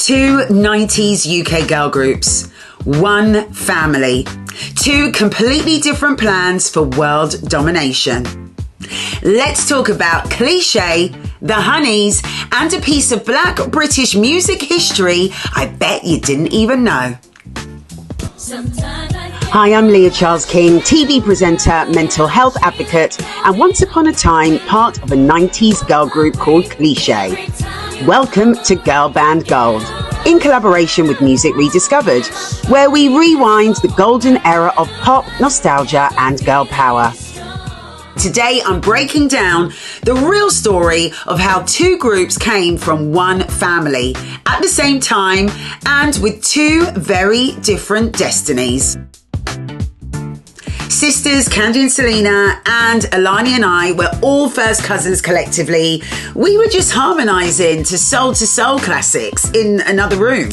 Two 90s UK girl groups, one family, two completely different plans for world domination. Let's talk about Kleshay, the Honeyz, and a piece of Black British music history I bet you didn't even know. Hi, I'm Leah Charles King, TV presenter, mental health advocate, and once upon a time part of a 90s girl group called Cliche. Welcome to Girl Band Gold, in collaboration with Music Rediscovered, where we rewind the golden era of pop, nostalgia, and girl power. Today, I'm breaking down the real story of how two groups came from one family at the same time and with two very different destinies. Sisters Candy and Selena and Alani and I were all first cousins collectively. We were just harmonising to soul classics in another room.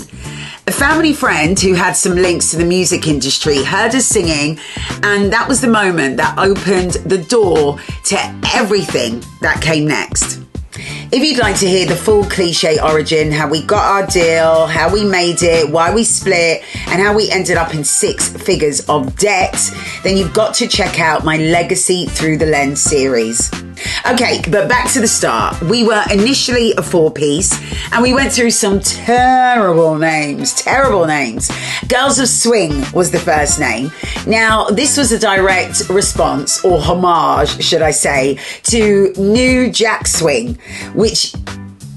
A family friend who had some links to the music industry heard us singing, and that was the moment that opened the door to everything that came next. If you'd like to hear the full Cliche origin, how we got our deal, how we made it, why we split, and how we ended up in six figures of debt, then you've got to check out my Legacy Through the Lens series. Okay, but back to the start. We were initially a four-piece, and we went through some terrible names. Girls of Swing was the first name. Now, this was a direct response, or homage, should I say, to New Jack Swing, which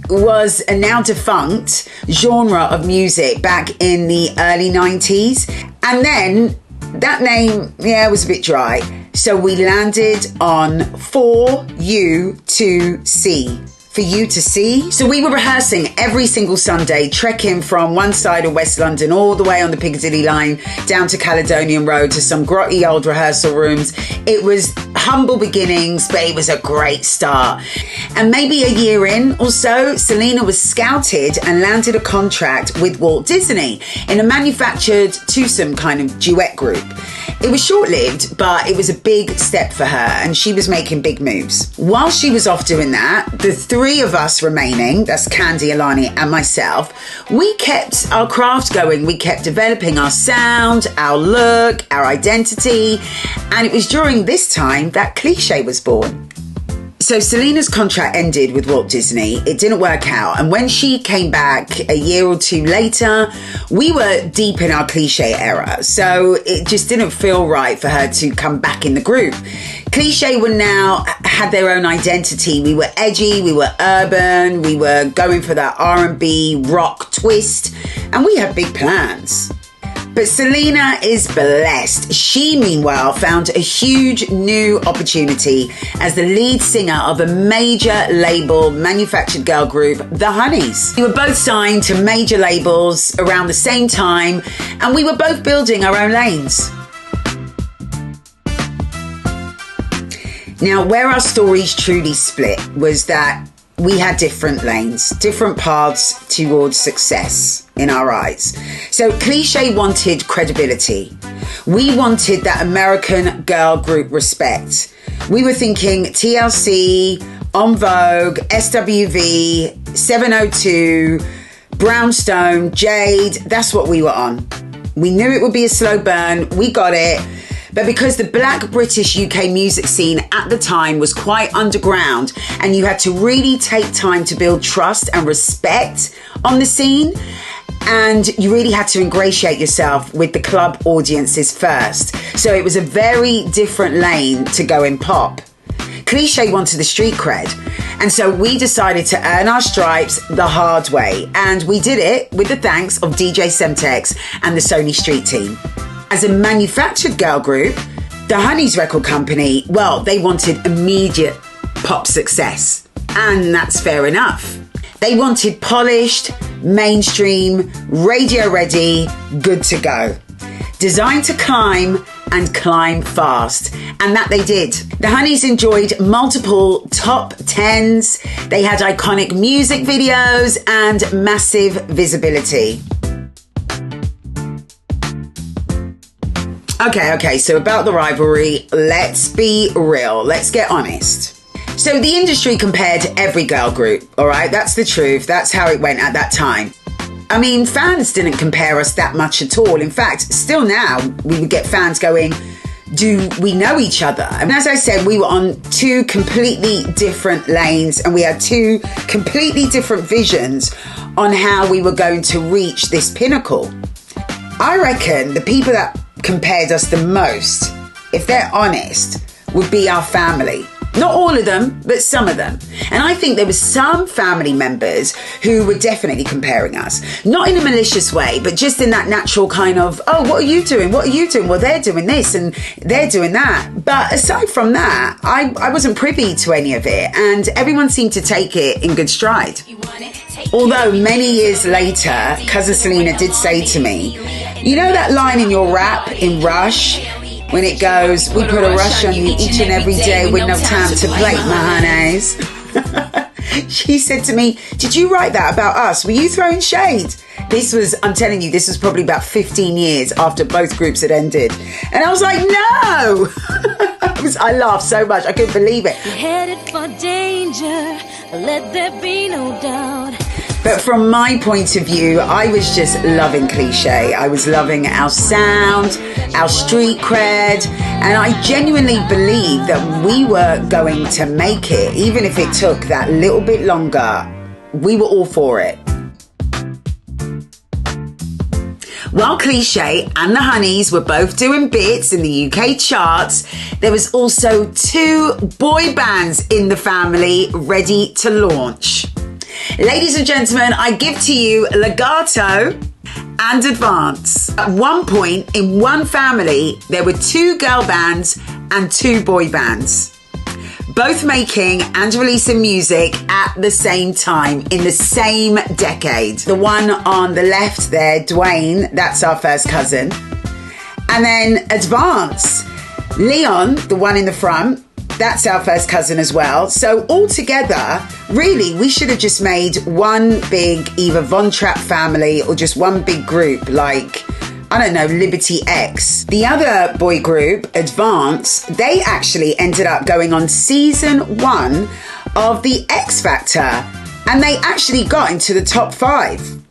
was a now defunct genre of music back in the early 90s. And then that name, was a bit dry. So we landed on For You to See. For you to see. So we were rehearsing every single Sunday, trekking from one side of West London all the way on the Piccadilly line down to Caledonian Road to some grotty old rehearsal rooms. It was humble beginnings, but it was a great start. And maybe a year in or so, Selena was scouted and landed a contract with Walt Disney in a manufactured twosome kind of duet group. It was short-lived, but it was a big step for her, and she was making big moves. While she was off doing that, the three of us remaining, that's Candy, Alani, and myself, we kept our craft going. We kept developing our sound, our look, our identity, and it was during this time that Cliche was born. So Selena's contract ended with Walt Disney. It didn't work out. And when she came back a year or two later, we were deep in our Cliche era. So it just didn't feel right for her to come back in the group. Cliche were now had their own identity. We were edgy, we were urban, we were going for that R&B rock twist, and we had big plans. But Selena is blessed. She, meanwhile, found a huge new opportunity as the lead singer of a major label manufactured girl group, the Honeyz. We were both signed to major labels around the same time, and we were both building our own lanes. Now, where our stories truly split was that we had different lanes, different paths towards success in our eyes. So Cliche wanted credibility. We wanted that American girl group respect. We were thinking TLC, En Vogue, SWV, 702, Brownstone, Jade. That's what we were on. We knew it would be a slow burn. We got it. But because the Black British UK music scene at the time was quite underground and you had to really take time to build trust and respect on the scene, and you really had to ingratiate yourself with the club audiences first. So it was a very different lane to go in pop. Cliche wanted the street cred, and so we decided to earn our stripes the hard way, and we did it with the thanks of DJ Semtex and the Sony Street team. As a manufactured girl group, the Honeyz record company, well, they wanted immediate pop success. And that's fair enough. They wanted polished, mainstream, radio ready, good to go. Designed to climb and climb fast. And that they did. The Honeyz enjoyed multiple top 10s. They had iconic music videos and massive visibility. Okay, so about the rivalry, let's be real, let's get honest. So the industry compared every girl group, all right? That's the truth, that's how it went at that time. I mean, fans didn't compare us that much at all. In fact, still now, we would get fans going, do we know each other? And as I said, we were on two completely different lanes and we had two completely different visions on how we were going to reach this pinnacle. I reckon the people that compared us the most, if they're honest, would be our family. Not all of them, but some of them. And I think there were some family members who were definitely comparing us. Not in a malicious way, but just in that natural kind of, oh, what are you doing? What are you doing? Well, they're doing this and they're doing that. But aside from that, I wasn't privy to any of it. And everyone seemed to take it in good stride. Although many years later, Cousin Selena did say to me, you know that line in your rap in Rush? When it goes, we put a rush on you each and every day with no time to play, my honeys. She said to me, did you write that about us? Were you throwing shade? This was, I'm telling you, this was probably about 15 years after both groups had ended. And I was like, no! I laughed so much, I couldn't believe it. You're headed for danger, let there be no doubt. But from my point of view, I was just loving Cliche. I was loving our sound, our street cred, and I genuinely believed that we were going to make it, even if it took that little bit longer. We were all for it. While Cliche and the Honeyz were both doing bits in the UK charts, there was also two boy bands in the family ready to launch. Ladies and gentlemen, I give to you Legato and Advance. At one point in one family, there were two girl bands and two boy bands, both making and releasing music at the same time in the same decade. The one on the left there, Dwayne, that's our first cousin. And then Advance, Leon, the one in the front, that's our first cousin as well. So all together, really, we should have just made one big either Von Trapp family or just one big group like, I don't know, Liberty X. The other boy group, Advance, they actually ended up going on season 1 of The X Factor and they actually got into the top 5.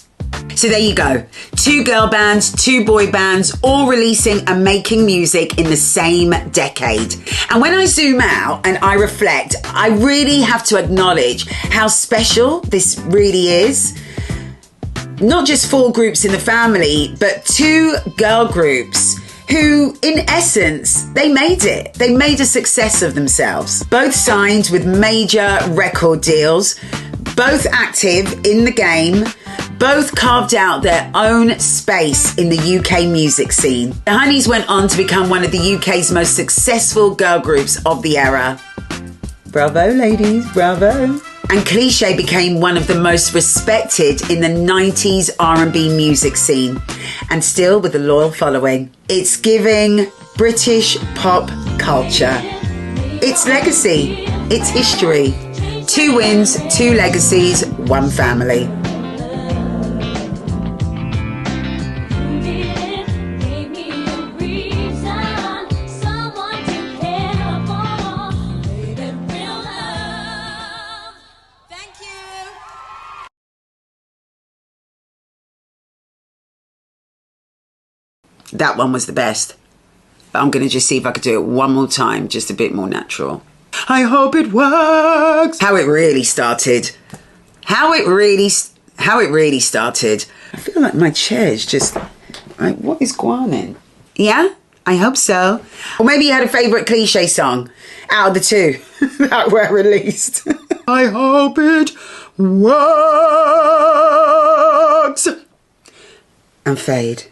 So there you go. Two girl bands, two boy bands, all releasing and making music in the same decade. And when I zoom out and I reflect, I really have to acknowledge how special this really is. Not just 4 groups in the family, but 2 girl groups who, in essence, they made it. They made a success of themselves. Both signed with major record deals, both active in the game, both carved out their own space in the UK music scene. The Honeyz went on to become one of the UK's most successful girl groups of the era. Bravo, ladies, bravo. And Cliche became one of the most respected in the 90s R&B music scene, and still with a loyal following. It's giving British pop culture. It's legacy, it's history. 2 wins, 2 legacies, 1 family. That one was the best. But I'm going to just see if I could do it one more time, just a bit more natural. I hope it works. How it really started. How it really started. I feel like my chair's just, like, what is going on? Yeah, I hope so. Or maybe you had a favourite Cliche song out of the 2 that were released. I hope it works. And fade.